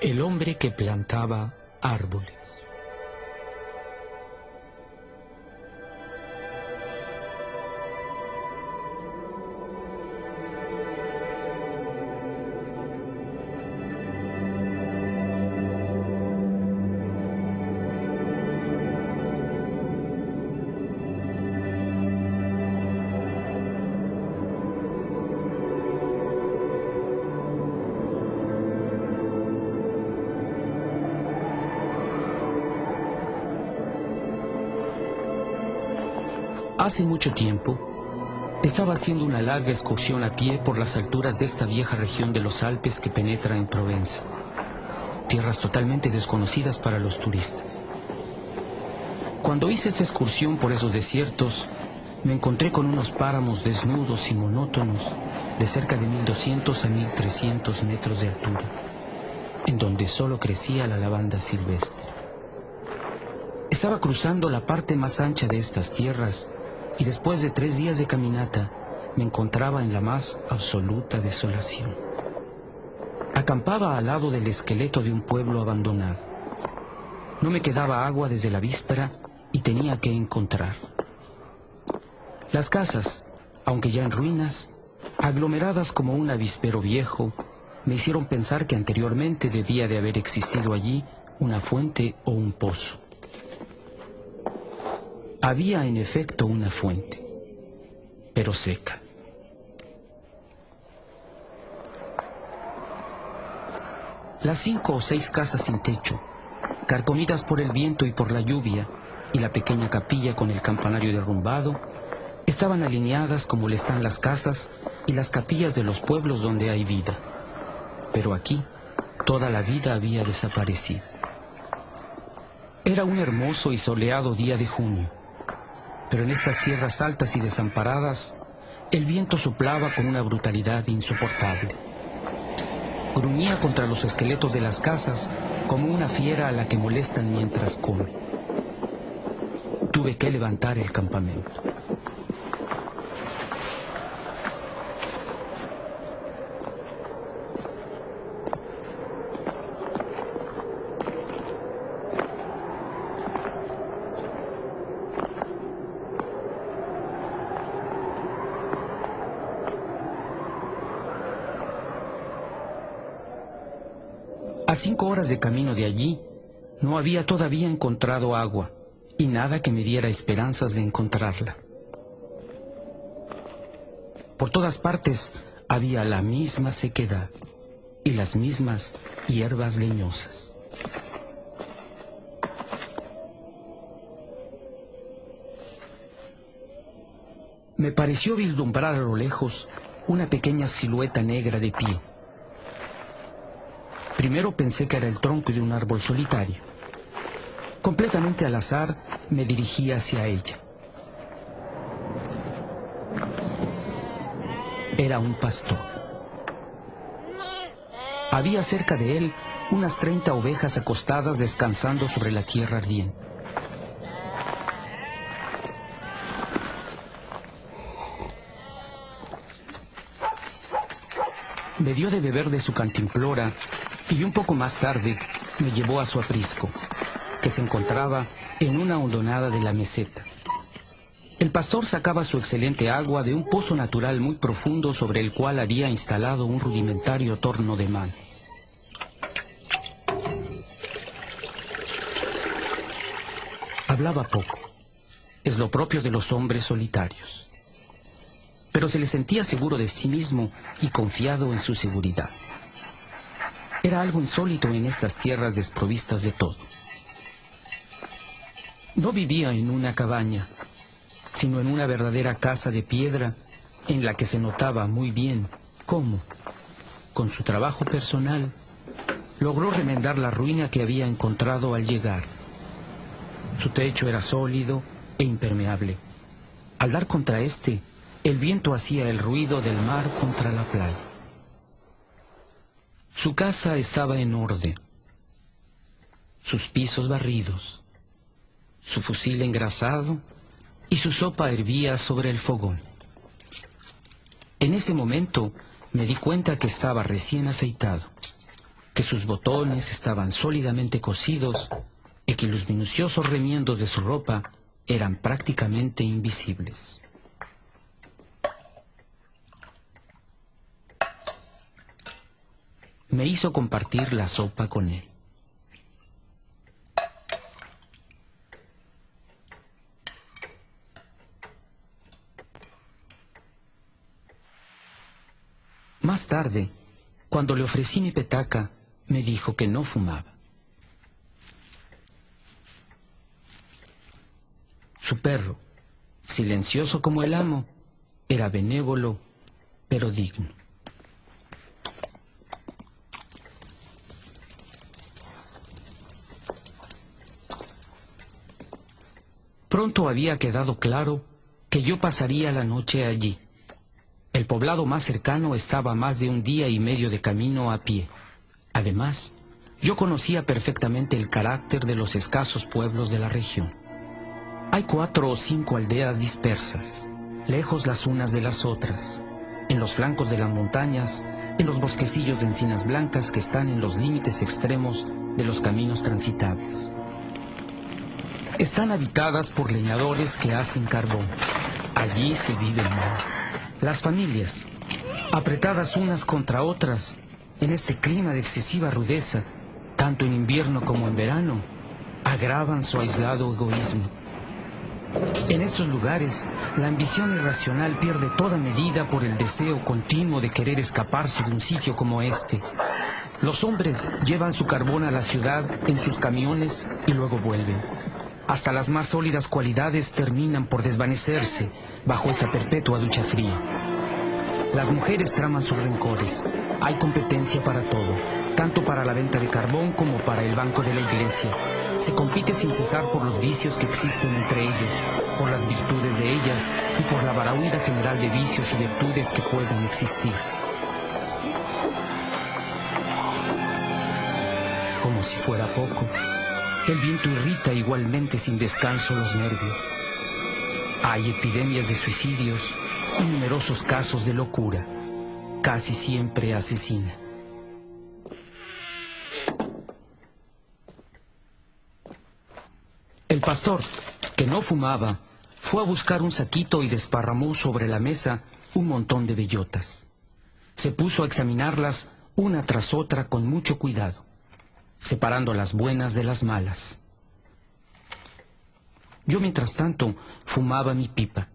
El hombre que plantaba árboles. Hace mucho tiempo, estaba haciendo una larga excursión a pie por las alturas de esta vieja región de los Alpes que penetra en Provenza, tierras totalmente desconocidas para los turistas. Cuando hice esta excursión por esos desiertos, me encontré con unos páramos desnudos y monótonos de cerca de 1200 a 1300 metros de altura, en donde solo crecía la lavanda silvestre. Estaba cruzando la parte más ancha de estas tierras y después de 3 días de caminata me encontraba en la más absoluta desolación. Acampaba al lado del esqueleto de un pueblo abandonado. No me quedaba agua desde la víspera y tenía que encontrar. Las casas, aunque ya en ruinas, aglomeradas como un avispero viejo, me hicieron pensar que anteriormente debía de haber existido allí una fuente o un pozo. Había en efecto una fuente, pero seca. Las 5 o 6 casas sin techo, carcomidas por el viento y por la lluvia, y la pequeña capilla con el campanario derrumbado, estaban alineadas como le están las casas y las capillas de los pueblos donde hay vida. Pero aquí, toda la vida había desaparecido. Era un hermoso y soleado día de junio. Pero en estas tierras altas y desamparadas, el viento soplaba con una brutalidad insoportable. Gruñía contra los esqueletos de las casas como una fiera a la que molestan mientras come. Tuve que levantar el campamento. A 5 horas de camino de allí, no había todavía encontrado agua y nada que me diera esperanzas de encontrarla. Por todas partes había la misma sequedad y las mismas hierbas leñosas. Me pareció vislumbrar a lo lejos una pequeña silueta negra de pie. Primero pensé que era el tronco de un árbol solitario. Completamente al azar, me dirigí hacia ella. Era un pastor. Había cerca de él unas 30 ovejas acostadas descansando sobre la tierra ardiente. Me dio de beber de su cantimplora y un poco más tarde me llevó a su aprisco, que se encontraba en una hondonada de la meseta. El pastor sacaba su excelente agua de un pozo natural muy profundo sobre el cual había instalado un rudimentario torno de mano. Hablaba poco, es lo propio de los hombres solitarios, pero se le sentía seguro de sí mismo y confiado en su seguridad. Era algo insólito en estas tierras desprovistas de todo. No vivía en una cabaña, sino en una verdadera casa de piedra en la que se notaba muy bien cómo, con su trabajo personal, logró remendar la ruina que había encontrado al llegar. Su techo era sólido e impermeable. Al dar contra este, el viento hacía el ruido del mar contra la playa. Su casa estaba en orden, sus pisos barridos, su fusil engrasado y su sopa hervía sobre el fogón. En ese momento me di cuenta que estaba recién afeitado. que sus botones estaban sólidamente cosidos y que los minuciosos remiendos de su ropa eran prácticamente invisibles. Me hizo compartir la sopa con él. Más tarde, cuando le ofrecí mi petaca, me dijo que no fumaba. Su perro, silencioso como el amo, era benévolo, pero digno. Pronto había quedado claro que yo pasaría la noche allí. El poblado más cercano estaba a más de 1 día y medio de camino a pie. Además, yo conocía perfectamente el carácter de los escasos pueblos de la región. Hay 4 o 5 aldeas dispersas, lejos las unas de las otras, en los flancos de las montañas, en los bosquecillos de encinas blancas que están en los límites extremos de los caminos transitables. Están habitadas por leñadores que hacen carbón. Allí se vive mal. Las familias, apretadas unas contra otras, en este clima de excesiva rudeza, tanto en invierno como en verano, agravan su aislado egoísmo. En estos lugares, la ambición irracional pierde toda medida por el deseo continuo de querer escaparse de un sitio como este. Los hombres llevan su carbón a la ciudad en sus camiones y luego vuelven. Hasta las más sólidas cualidades terminan por desvanecerse bajo esta perpetua ducha fría. Las mujeres traman sus rencores. Hay competencia para todo, tanto para la venta de carbón como para el banco de la iglesia. Se compite sin cesar por los vicios que existen entre ellos, por las virtudes de ellas y por la baraúnda general de vicios y virtudes que pueden existir. Como si fuera poco, el viento irrita igualmente sin descanso los nervios. Hay epidemias de suicidios y numerosos casos de locura, casi siempre asesina. El pastor, que no fumaba, fue a buscar un saquito y desparramó sobre la mesa un montón de bellotas. Se puso a examinarlas una tras otra con mucho cuidado, separando las buenas de las malas. Yo, mientras tanto, fumaba mi pipa.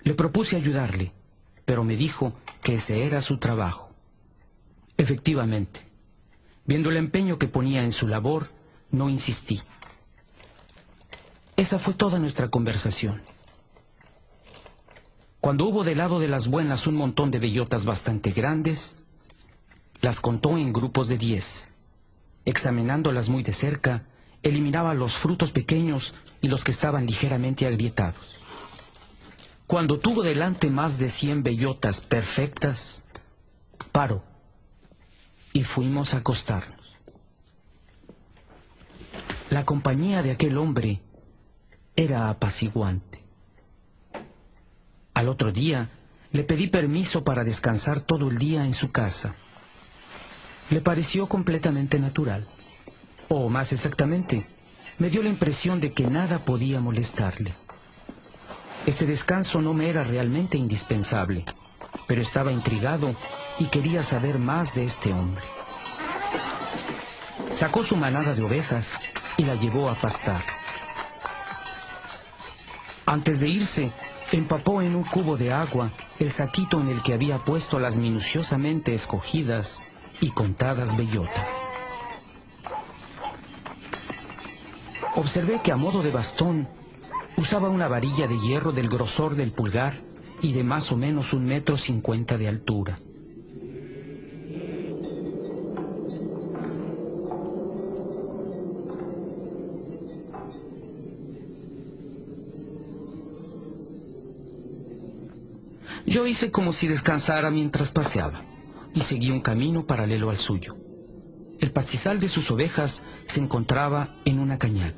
Le propuse ayudarle, pero me dijo que ese era su trabajo. Efectivamente, viendo el empeño que ponía en su labor, no insistí. Esa fue toda nuestra conversación. Cuando hubo del lado de las buenas un montón de bellotas bastante grandes, las contó en grupos de 10. Examinándolas muy de cerca, eliminaba los frutos pequeños y los que estaban ligeramente agrietados. Cuando tuvo delante más de 100 bellotas perfectas, paró y fuimos a acostarnos. La compañía de aquel hombre era apaciguante. Al otro día le pedí permiso para descansar todo el día en su casa. Le pareció completamente natural, o más exactamente, me dio la impresión de que nada podía molestarle. Este descanso no me era realmente indispensable, pero estaba intrigado y quería saber más de este hombre. Sacó su manada de ovejas y la llevó a pastar. Antes de irse, empapó en un cubo de agua el saquito en el que había puesto las minuciosamente escogidas y contadas bellotas. Observé que a modo de bastón usaba una varilla de hierro del grosor del pulgar y de más o menos 1,50 m de altura. Yo hice como si descansara mientras paseaba y seguí un camino paralelo al suyo. El pastizal de sus ovejas se encontraba en una cañada.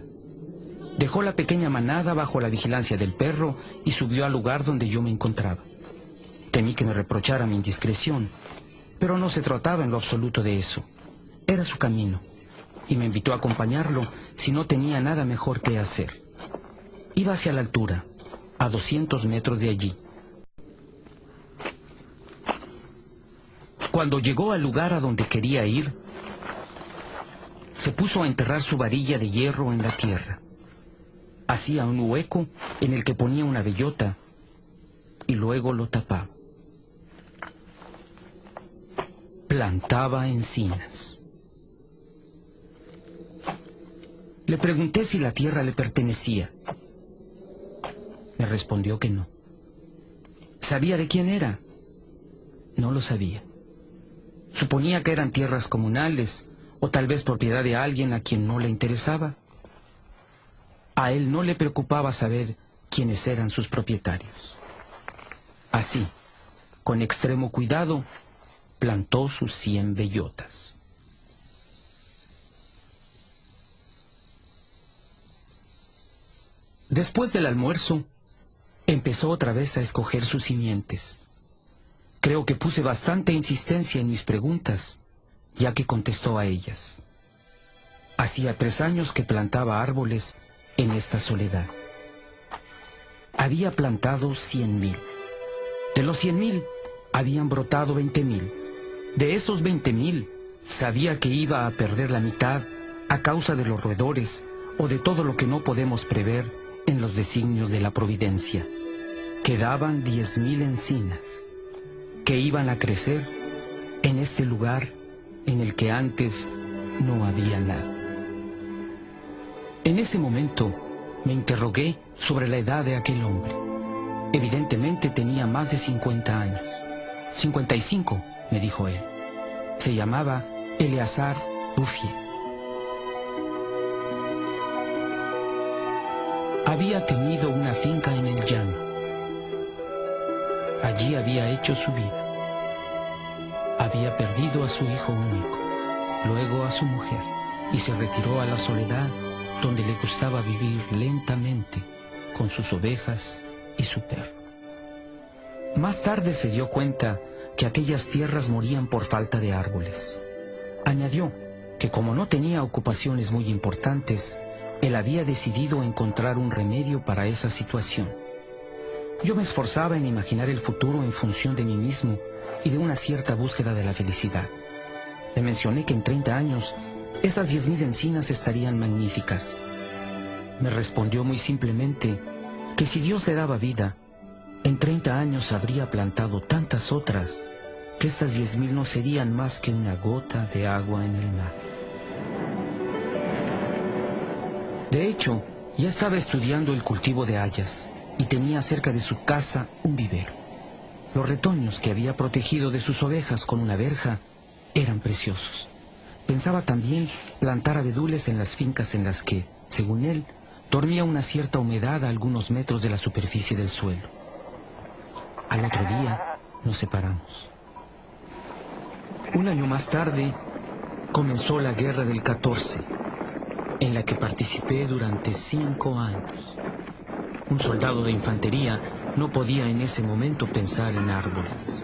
Dejó la pequeña manada bajo la vigilancia del perro y subió al lugar donde yo me encontraba. Temí que me reprochara mi indiscreción, pero no se trataba en lo absoluto de eso. Era su camino, y me invitó a acompañarlo si no tenía nada mejor que hacer. Iba hacia la altura, a 200 metros de allí. Cuando llegó al lugar a donde quería ir, se puso a enterrar su varilla de hierro en la tierra. Hacía un hueco en el que ponía una bellota y luego lo tapaba. Plantaba encinas. Le pregunté si la tierra le pertenecía. Me respondió que no. ¿Sabía de quién era? No lo sabía. Suponía que eran tierras comunales o tal vez propiedad de alguien a quien no le interesaba. A él no le preocupaba saber quiénes eran sus propietarios. Así, con extremo cuidado, plantó sus 100 bellotas. Después del almuerzo, empezó otra vez a escoger sus simientes. Creo que puse bastante insistencia en mis preguntas, ya que contestó a ellas. Hacía 3 años que plantaba árboles en esta soledad. Había plantado 100.000. De los 100.000, habían brotado 20.000. De esos 20.000, sabía que iba a perder la mitad a causa de los roedores o de todo lo que no podemos prever en los designios de la providencia. Quedaban 10.000 encinas que iban a crecer en este lugar en el que antes no había nada. En ese momento me interrogué sobre la edad de aquel hombre. Evidentemente tenía más de 50 años. 55, me dijo él. Se llamaba Eleazar Duffier. Había tenido una finca en el llano. Allí había hecho su vida. Había perdido a su hijo único, luego a su mujer, y se retiró a la soledad donde le gustaba vivir lentamente con sus ovejas y su perro. Más tarde se dio cuenta que aquellas tierras morían por falta de árboles. Añadió que como no tenía ocupaciones muy importantes, él había decidido encontrar un remedio para esa situación. Yo me esforzaba en imaginar el futuro en función de mí mismo y de una cierta búsqueda de la felicidad. Le mencioné que en 30 años esas 10.000 encinas estarían magníficas. Me respondió muy simplemente que si Dios le daba vida, en 30 años habría plantado tantas otras que estas 10.000 no serían más que una gota de agua en el mar. De hecho, ya estaba estudiando el cultivo de hayas y tenía cerca de su casa un vivero. Los retoños que había protegido de sus ovejas con una verja eran preciosos. Pensaba también plantar abedules en las fincas en las que, según él, dormía una cierta humedad a algunos metros de la superficie del suelo. Al otro día nos separamos. Un año más tarde comenzó la guerra del 14, en la que participé durante 5 años. Un soldado de infantería no podía en ese momento pensar en árboles.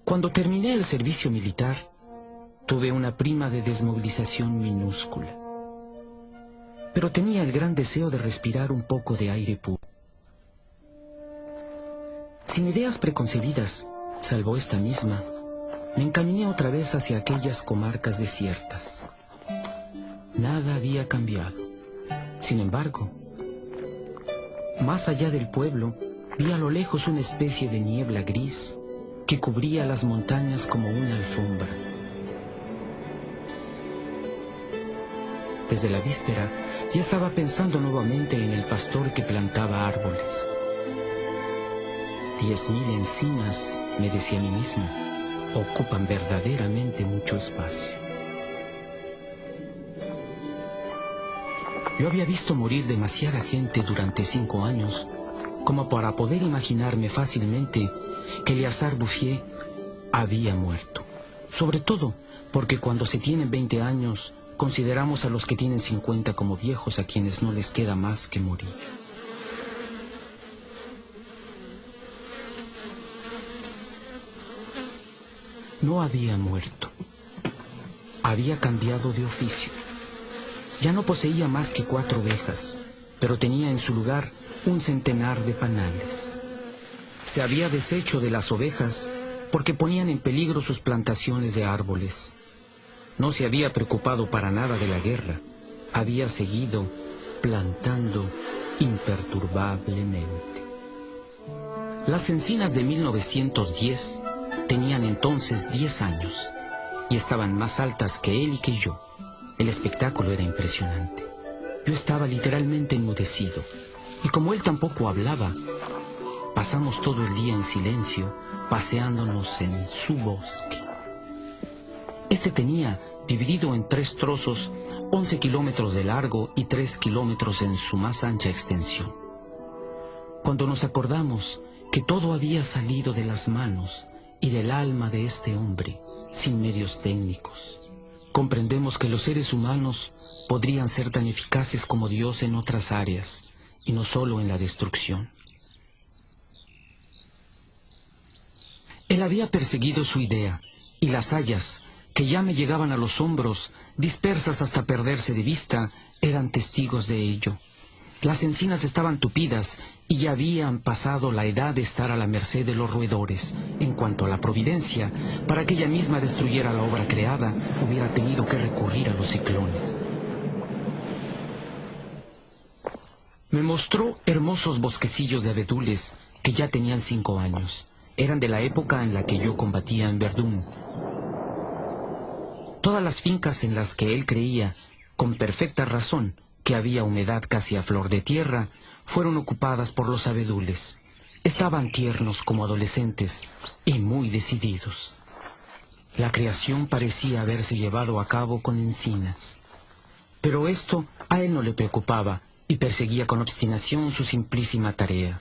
Cuando terminé el servicio militar, tuve una prima de desmovilización minúscula. Pero tenía el gran deseo de respirar un poco de aire puro. Sin ideas preconcebidas, salvo esta misma, me encaminé otra vez hacia aquellas comarcas desiertas. Nada había cambiado. Sin embargo, más allá del pueblo, vi a lo lejos una especie de niebla gris que cubría las montañas como una alfombra. Desde la víspera ya estaba pensando nuevamente en el pastor que plantaba árboles. 10.000 encinas, me decía a mí mismo, ocupan verdaderamente mucho espacio. Yo había visto morir demasiada gente durante 5 años como para poder imaginarme fácilmente que Eleazar Bouffier había muerto. Sobre todo porque cuando se tienen 20 años, consideramos a los que tienen 50 como viejos a quienes no les queda más que morir. No había muerto. Había cambiado de oficio. Ya no poseía más que 4 ovejas, pero tenía en su lugar un centenar de panales. Se había deshecho de las ovejas porque ponían en peligro sus plantaciones de árboles. No se había preocupado para nada de la guerra. Había seguido plantando imperturbablemente. Las encinas de 1910 tenían entonces 10 años y estaban más altas que él y que yo. El espectáculo era impresionante. Yo estaba literalmente enmudecido, y como él tampoco hablaba, pasamos todo el día en silencio, paseándonos en su bosque. Este tenía, dividido en 3 trozos, 11 kilómetros de largo y 3 kilómetros en su más ancha extensión. Cuando nos acordamos que todo había salido de las manos y del alma de este hombre, sin medios técnicos, comprendemos que los seres humanos podrían ser tan eficaces como Dios en otras áreas, y no solo en la destrucción. Él había perseguido su idea, y las hayas, que ya me llegaban a los hombros, dispersas hasta perderse de vista, eran testigos de ello. Las encinas estaban tupidas y ya habían pasado la edad de estar a la merced de los roedores. En cuanto a la providencia, para que ella misma destruyera la obra creada, hubiera tenido que recurrir a los ciclones. Me mostró hermosos bosquecillos de abedules que ya tenían 5 años. Eran de la época en la que yo combatía en Verdún. Todas las fincas en las que él creía, con perfecta razón, que había humedad casi a flor de tierra, fueron ocupadas por los abedules. Estaban tiernos como adolescentes y muy decididos. La creación parecía haberse llevado a cabo con encinas. Pero esto a él no le preocupaba y perseguía con obstinación su simplísima tarea.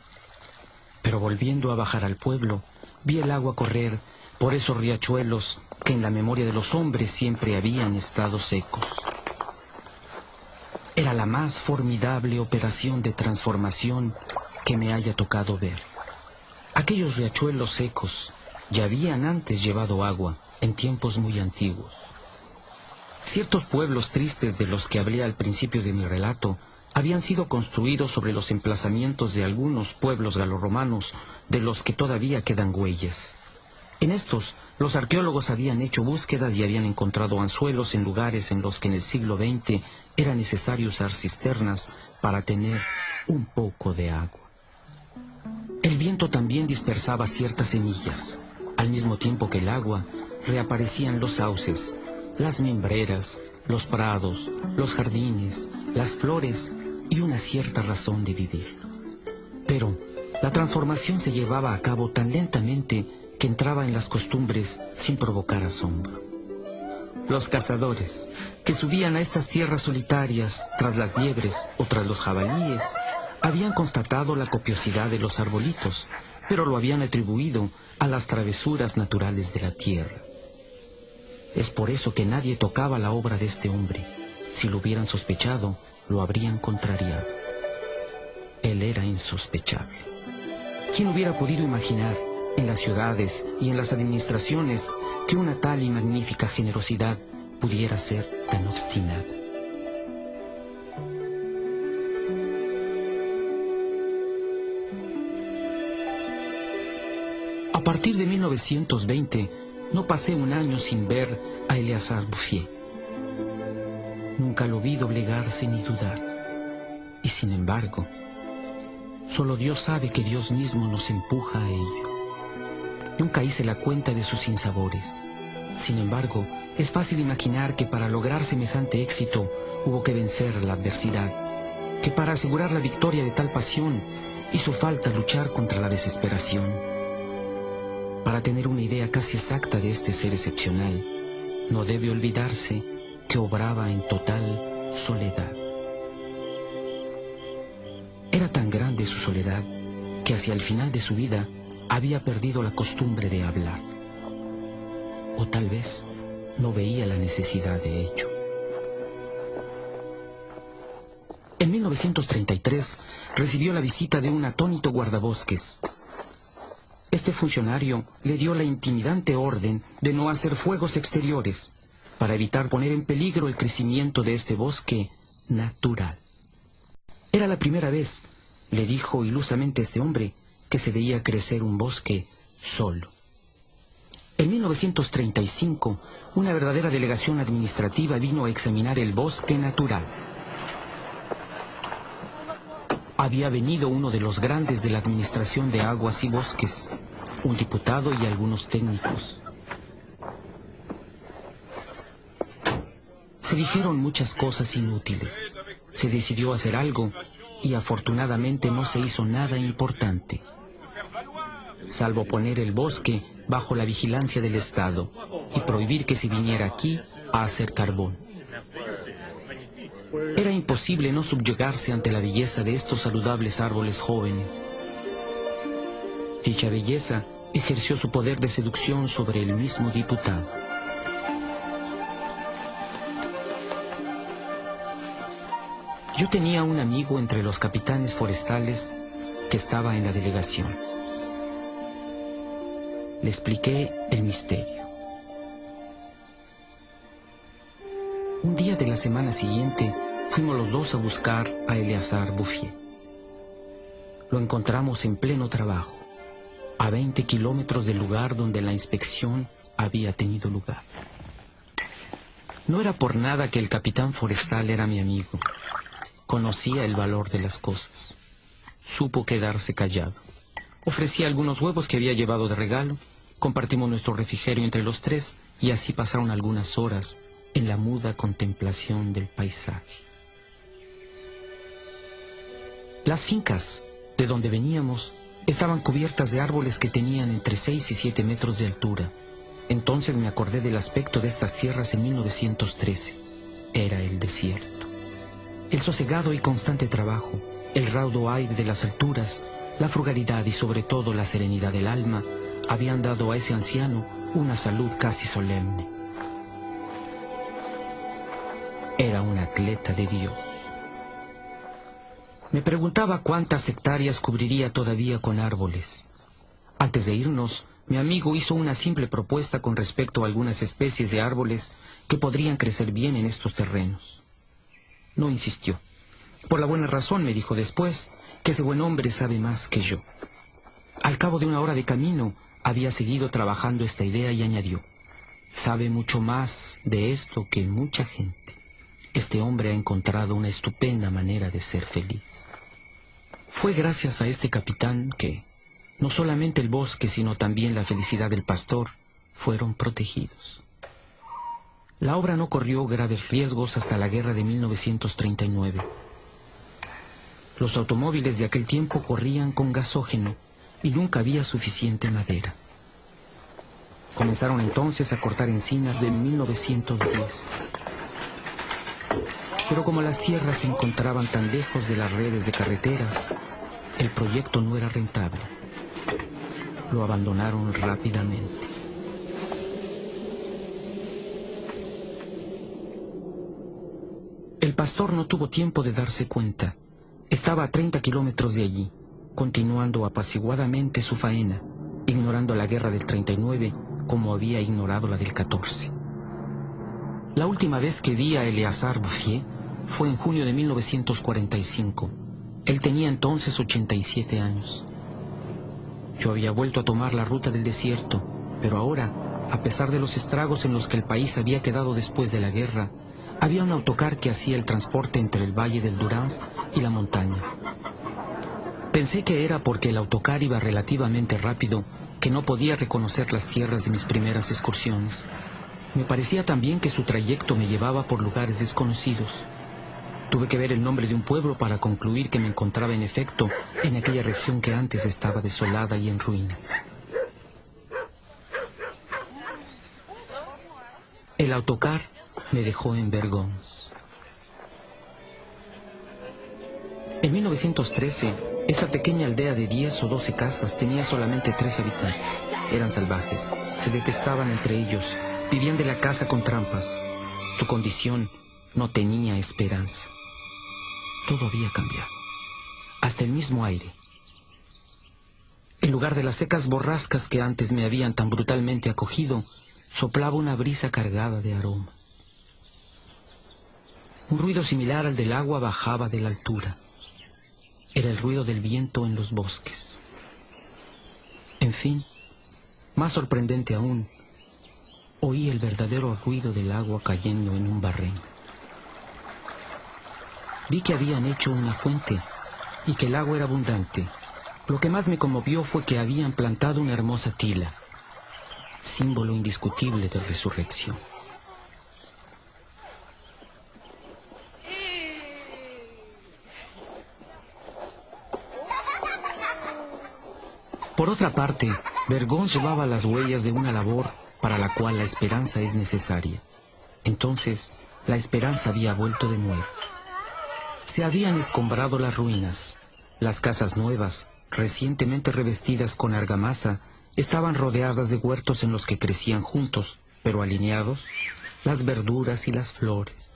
Pero volviendo a bajar al pueblo, vi el agua correr por esos riachuelos que en la memoria de los hombres siempre habían estado secos. Era la más formidable operación de transformación que me haya tocado ver. Aquellos riachuelos secos ya habían antes llevado agua en tiempos muy antiguos. Ciertos pueblos tristes de los que hablé al principio de mi relato habían sido construidos sobre los emplazamientos de algunos pueblos galorromanos de los que todavía quedan huellas. En estos, los arqueólogos habían hecho búsquedas y habían encontrado anzuelos en lugares en los que en el siglo XX era necesario usar cisternas para tener un poco de agua. El viento también dispersaba ciertas semillas. Al mismo tiempo que el agua, reaparecían los sauces, las mimbreras, los prados, los jardines, las flores y una cierta razón de vivir. Pero la transformación se llevaba a cabo tan lentamente que entraba en las costumbres sin provocar asombro. Los cazadores, que subían a estas tierras solitarias tras las liebres o tras los jabalíes, habían constatado la copiosidad de los arbolitos, pero lo habían atribuido a las travesuras naturales de la tierra. Es por eso que nadie tocaba la obra de este hombre. Si lo hubieran sospechado, lo habrían contrariado. Él era insospechable. ¿Quién hubiera podido imaginar, en las ciudades y en las administraciones, que una tal y magnífica generosidad pudiera ser tan obstinada? A partir de 1920, no pasé un año sin ver a Eleazar Bouffier. Nunca lo vi doblegarse ni dudar. Y sin embargo, solo Dios sabe que Dios mismo nos empuja a ello. Nunca hice la cuenta de sus sinsabores. Sin embargo, es fácil imaginar que para lograr semejante éxito hubo que vencer la adversidad, que para asegurar la victoria de tal pasión hizo falta luchar contra la desesperación. Para tener una idea casi exacta de este ser excepcional, no debe olvidarse que obraba en total soledad. Era tan grande su soledad que hacia el final de su vida había perdido la costumbre de hablar. O tal vez no veía la necesidad de ello. En 1933 recibió la visita de un atónito guardabosques. Este funcionario le dio la intimidante orden de no hacer fuegos exteriores para evitar poner en peligro el crecimiento de este bosque natural. Era la primera vez, le dijo ilusamente este hombre, que se veía crecer un bosque solo. En 1935, una verdadera delegación administrativa vino a examinar el bosque natural. Había venido uno de los grandes de la Administración de Aguas y Bosques, un diputado y algunos técnicos. Se dijeron muchas cosas inútiles. Se decidió hacer algo y afortunadamente no se hizo nada importante, salvo poner el bosque bajo la vigilancia del Estado y prohibir que se viniera aquí a hacer carbón. Era imposible no subyugarse ante la belleza de estos saludables árboles jóvenes. Dicha belleza ejerció su poder de seducción sobre el mismo diputado. Yo tenía un amigo entre los capitanes forestales que estaba en la delegación. Le expliqué el misterio. Un día de la semana siguiente fuimos los dos a buscar a Eleazar Bouffier. Lo encontramos en pleno trabajo, a 20 kilómetros del lugar donde la inspección había tenido lugar. No era por nada que el capitán forestal era mi amigo. Conocía el valor de las cosas. Supo quedarse callado. Ofrecí algunos huevos que había llevado de regalo. Compartimos nuestro refrigerio entre los tres y así pasaron algunas horas en la muda contemplación del paisaje. Las fincas de donde veníamos estaban cubiertas de árboles que tenían entre 6 y 7 metros de altura. Entonces me acordé del aspecto de estas tierras en 1913. Era el desierto. El sosegado y constante trabajo, el raudo aire de las alturas, la frugalidad y sobre todo la serenidad del alma habían dado a ese anciano una salud casi solemne. Era un atleta de Dios. Me preguntaba cuántas hectáreas cubriría todavía con árboles. Antes de irnos, mi amigo hizo una simple propuesta con respecto a algunas especies de árboles que podrían crecer bien en estos terrenos. No insistió. Por la buena razón, me dijo después, que ese buen hombre sabe más que yo. Al cabo de una hora de camino, había seguido trabajando esta idea y añadió: sabe mucho más de esto que mucha gente. Este hombre ha encontrado una estupenda manera de ser feliz. Fue gracias a este capitán que no solamente el bosque, sino también la felicidad del pastor fueron protegidos. La obra no corrió graves riesgos hasta la guerra de 1939. Los automóviles de aquel tiempo corrían con gasógeno y nunca había suficiente madera. Comenzaron entonces a cortar encinas de 1910. Pero como las tierras se encontraban tan lejos de las redes de carreteras, el proyecto no era rentable. Lo abandonaron rápidamente. El pastor no tuvo tiempo de darse cuenta. Estaba a 30 kilómetros de allí, continuando apaciguadamente su faena, ignorando la guerra del 39 como había ignorado la del 14. La última vez que vi a Eleazar Bouffier fue en junio de 1945. Él tenía entonces 87 años. Yo había vuelto a tomar la ruta del desierto, pero ahora, a pesar de los estragos en los que el país había quedado después de la guerra, había un autocar que hacía el transporte entre el valle del Durance y la montaña. Pensé que era porque el autocar iba relativamente rápido que no podía reconocer las tierras de mis primeras excursiones. Me parecía también que su trayecto me llevaba por lugares desconocidos. Tuve que ver el nombre de un pueblo para concluir que me encontraba en efecto en aquella región que antes estaba desolada y en ruinas. El autocar me dejó en Vergons. En 1913, esta pequeña aldea de 10 o 12 casas tenía solamente 3 habitantes. Eran salvajes, se detestaban entre ellos, vivían de la caza con trampas. Su condición no tenía esperanza. Todo había cambiado, hasta el mismo aire. En lugar de las secas borrascas que antes me habían tan brutalmente acogido, soplaba una brisa cargada de aroma. Un ruido similar al del agua bajaba de la altura. Era el ruido del viento en los bosques. En fin, más sorprendente aún, oí el verdadero ruido del agua cayendo en un barrén. Vi que habían hecho una fuente y que el agua era abundante. Lo que más me conmovió fue que habían plantado una hermosa tila, símbolo indiscutible de resurrección. Por otra parte, Vergón llevaba las huellas de una labor para la cual la esperanza es necesaria. Entonces, la esperanza había vuelto de nuevo. Se habían escombrado las ruinas. Las casas nuevas, recientemente revestidas con argamasa, estaban rodeadas de huertos en los que crecían juntos, pero alineados, las verduras y las flores,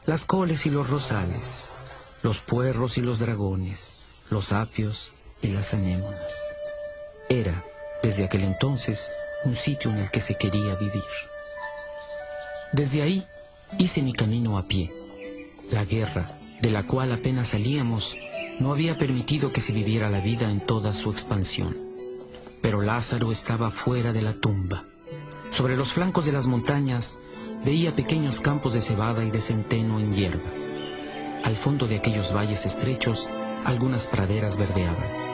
las coles y los rosales, los puerros y los dragones, los apios y las anémonas. Era, desde aquel entonces, un sitio en el que se quería vivir. Desde ahí hice mi camino a pie. La guerra, de la cual apenas salíamos, no había permitido que se viviera la vida en toda su expansión. Pero Lázaro estaba fuera de la tumba. Sobre los flancos de las montañas veía pequeños campos de cebada y de centeno en hierba. Al fondo de aquellos valles estrechos, algunas praderas verdeaban.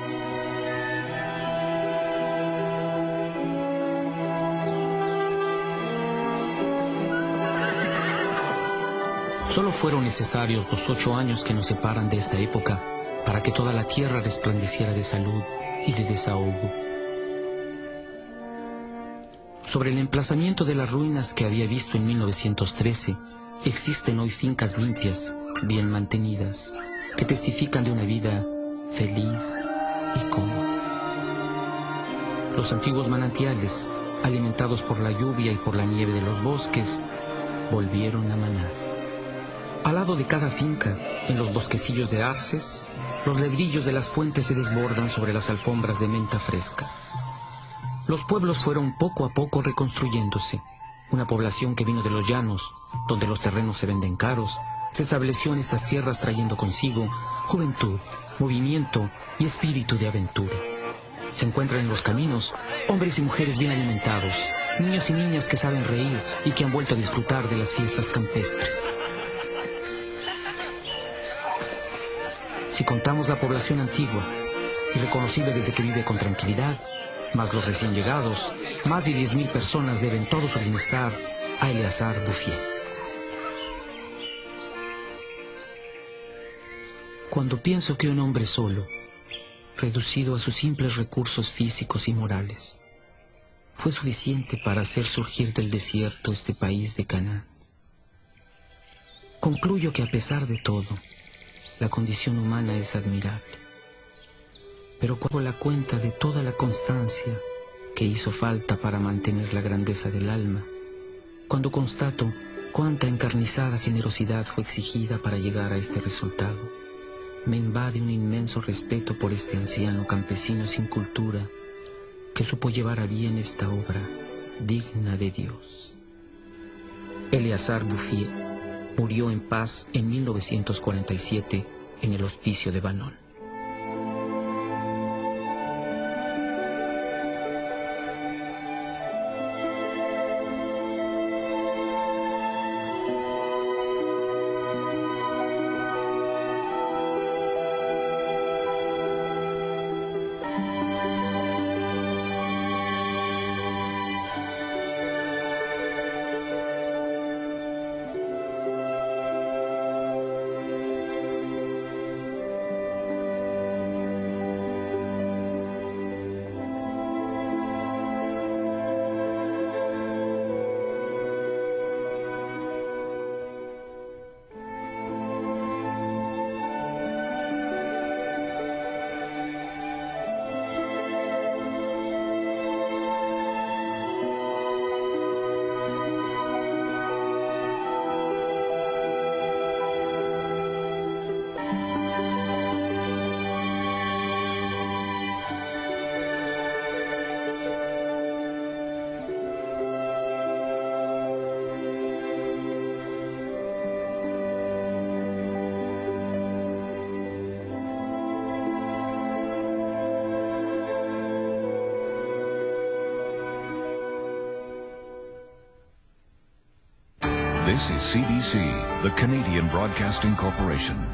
Solo fueron necesarios los 8 años que nos separan de esta época para que toda la tierra resplandeciera de salud y de desahogo. Sobre el emplazamiento de las ruinas que había visto en 1913, existen hoy fincas limpias, bien mantenidas, que testifican de una vida feliz y cómoda. Los antiguos manantiales, alimentados por la lluvia y por la nieve de los bosques, volvieron a manar. Al lado de cada finca, en los bosquecillos de arces, los lebrillos de las fuentes se desbordan sobre las alfombras de menta fresca. Los pueblos fueron poco a poco reconstruyéndose. Una población que vino de los llanos, donde los terrenos se venden caros, se estableció en estas tierras trayendo consigo juventud, movimiento y espíritu de aventura. Se encuentran en los caminos hombres y mujeres bien alimentados, niños y niñas que saben reír y que han vuelto a disfrutar de las fiestas campestres. Si contamos la población antigua, irreconocible desde que vive con tranquilidad, más los recién llegados, más de 10.000 personas deben todo su bienestar a Eleazar Bouffier. Cuando pienso que un hombre solo, reducido a sus simples recursos físicos y morales, fue suficiente para hacer surgir del desierto este país de Canaán, concluyo que a pesar de todo, la condición humana es admirable. Pero cuando la cuenta de toda la constancia que hizo falta para mantener la grandeza del alma, cuando constato cuánta encarnizada generosidad fue exigida para llegar a este resultado, me invade un inmenso respeto por este anciano campesino sin cultura que supo llevar a bien esta obra digna de Dios. Eleazar Bouffier murió en paz en 1947 en el hospicio de Banón. This is CBC, the Canadian Broadcasting Corporation.